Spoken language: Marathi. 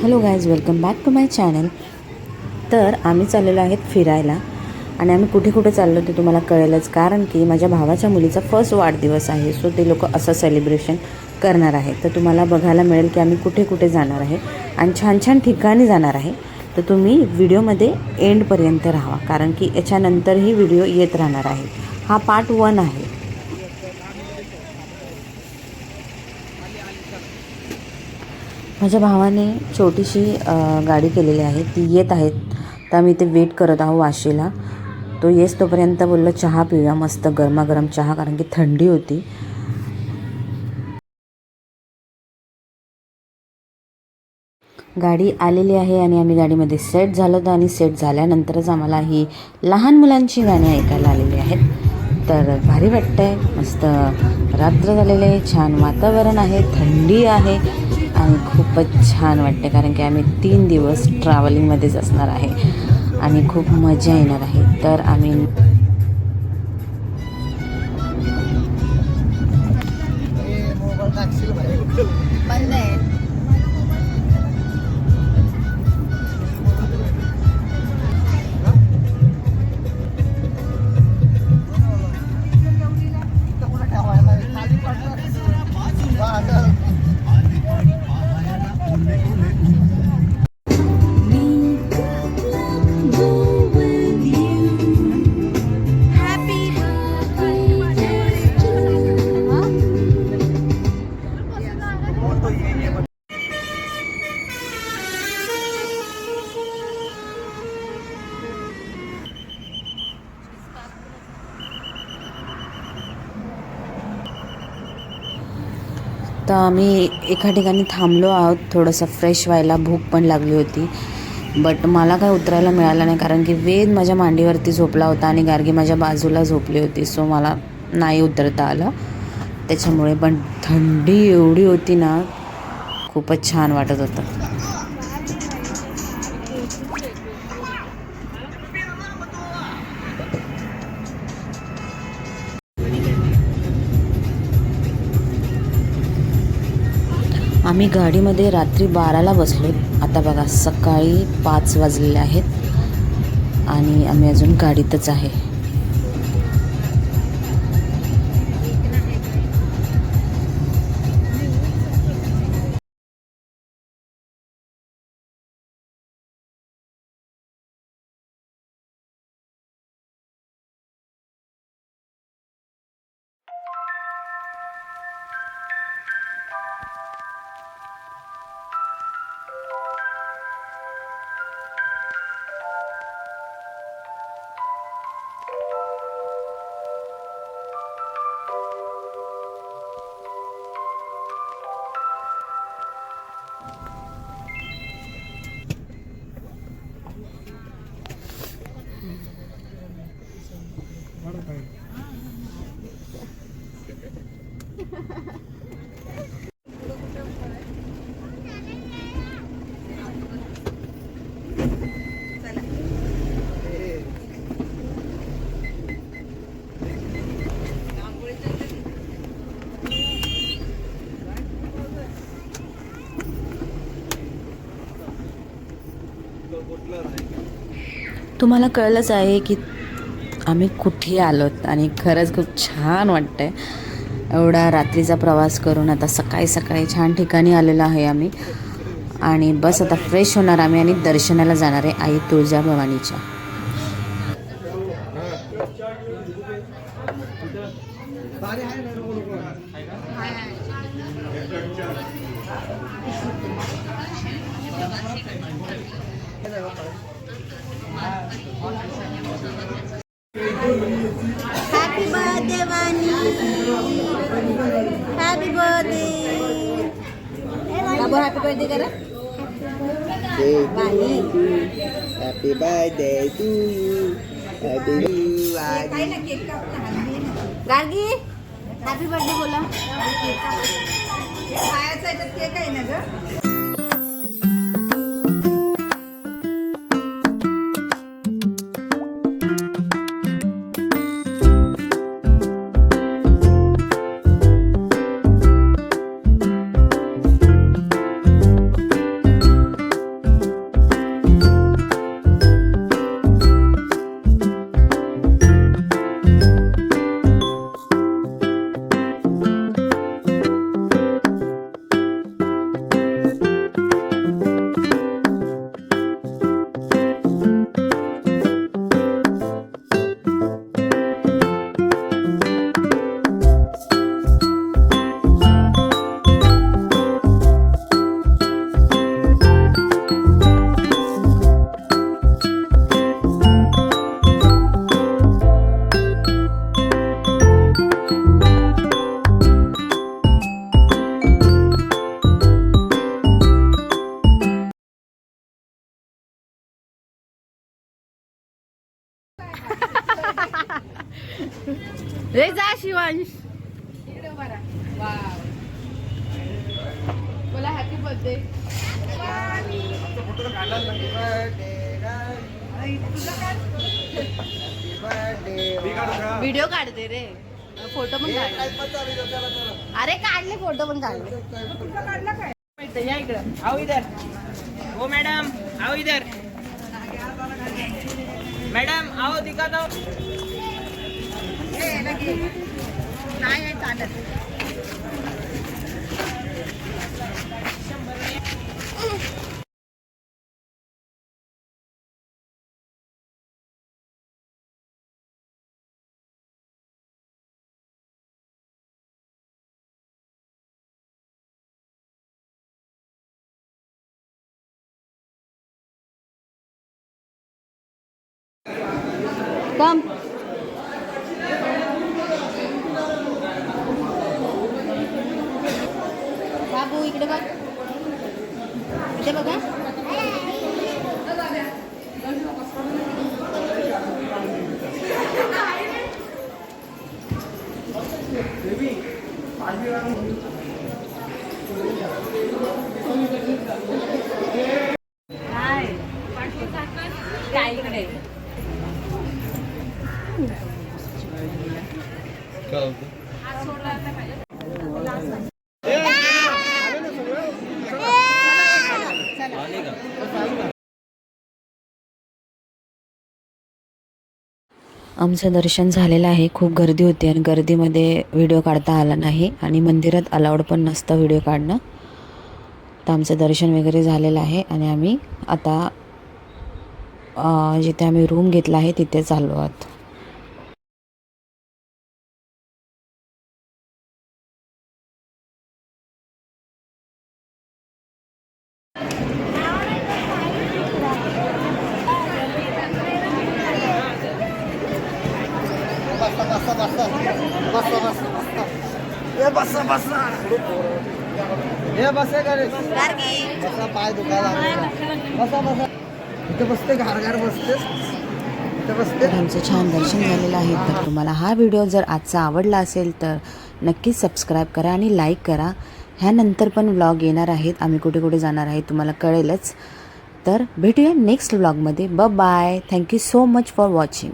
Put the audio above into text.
Hello guys, welcome back to my channel. तर आम्ही चाललेलो आहेत फिरायला आणि आम्ही कुठे कुठे चाललो ते तुम्हाला कळेलच, कारण की माझ्या भावाच्या मुलीचा फर्स्ट वाढदिवस आहे. सो ते लोक असं सेलिब्रेशन करणार आहे. तर तुम्हाला बघायला मिळेल की आम्ही कुठे कुठे जाणार आहे आणि छान छान ठिकाणी जाणार आहे. तर तुम्ही व्हिडिओमध्ये एंडपर्यंत राहा, कारण की याच्यानंतरही व्हिडिओ येत राहणार आहे. हा पार्ट 1 आहे. माझ्या भावाने छोटीशी गाडी केलेली आहे, ती येत आहेत. तर आम्ही इथे वेट करत आहोत वाशीला. तो येस तोपर्यंत बोललो चहा पिऊया, मस्त गरमागरम चहा, कारण की थंडी होती. गाडी आलेली आहे आणि आम्ही गाडीमध्ये सेट झालो होतो आणि सेट झाल्यानंतरच आम्हाला ही लहान मुलांची गाणी ऐकायला आलेली आहेत. तर भारी वाटतंय, मस्त रात्र झालेले आहे, छान वातावरण आहे, थंडी आहे आणि खूपच छान वाटते, कारण की आम्ही 3 दिवस ट्रॅव्हलिंगमध्येच असणार आहे आणि खूप मजा येणार आहे. तर आम्ही बंद आहे. तर आम्ही एका ठिकाणी थांबलो आहोत, थोडंसं फ्रेश व्हायला. भूक पण लागली होती, बट मला काय उतरायला मिळालं नाही, कारण की वेद माझ्या मांडीवरती झोपला होता आणि गार्गी माझ्या बाजूला झोपली होती. सो मला नाही उतरता आलं त्याच्यामुळे. पण थंडी एवढी होती ना, खूपच छान वाटत होतं. आम्ही गाडीमध्ये रात्री 12ला बसलो. आता बघा सकाळी 5 वाजलेले आहेत आणि आम्ही अजून गाडीतच आहे. तुम्हाला कळलंच आहे की आम्ही कुठे आलोत आणि खरंच खूप छान वाटतंय. एवढा रात्रीचा प्रवास करून आता सकाळी सकाळी छान ठिकाणी आलेलो आहे आम्ही. आणि बस आता फ्रेश होणार आम्ही आणि दर्शनाला जाणार आहे आई तुळजाभवानीच्या. हॅपी बर्थडे वाणी, हॅपी बर्थडे बाबू, हॅपी बर्थडे करा. वाणी Happy birthday to you. Happy Gargi, happy birthday बोला. खायचं केक आहे ना ग. रे जा शिवांश इकडे उभा राहा. वाव. बोला हॅपी बर्थडे. व्हिडिओ काढते रे, फोटो पण काढले. अरे काढले फोटो पण काढले. या इकडं. आओ इधर. ओ मैडम आओ इधर. मैडम आओ दिखा दो. नाही चालत. कम. बाबू इकडे बघ. इथे बघा. काय इकडे आमचं दर्शन झालेलं आहे. खूप गर्दी होती आणि गर्दीमध्ये व्हिडिओ काढता आला नाही आणि मंदिरात अलाउड पण नसतं व्हिडिओ काढणं. तर आमचं दर्शन वगैरे झालेलं आहे आणि आम्ही आता जिथे आम्ही रूम घेतला आहे तिथे चाललो आहोत. पाय दुखायला बसा बसा. इथे बसते घारघार बसतेस. तर आमचं छान दर्शन झालेलं आहे. तर तुम्हाला हा व्हिडिओ जर आजचा आवडला असेल तर नक्कीच सबस्क्राईब करा आणि लाईक करा. ह्यानंतर पण व्लॉग येणार आहेत. आम्ही कुठे कुठे जाणार आहे तुम्हाला कळेलच. तर भेटूया नेक्स्ट व्लॉगमध्ये. Bye. Thank you so much for watching.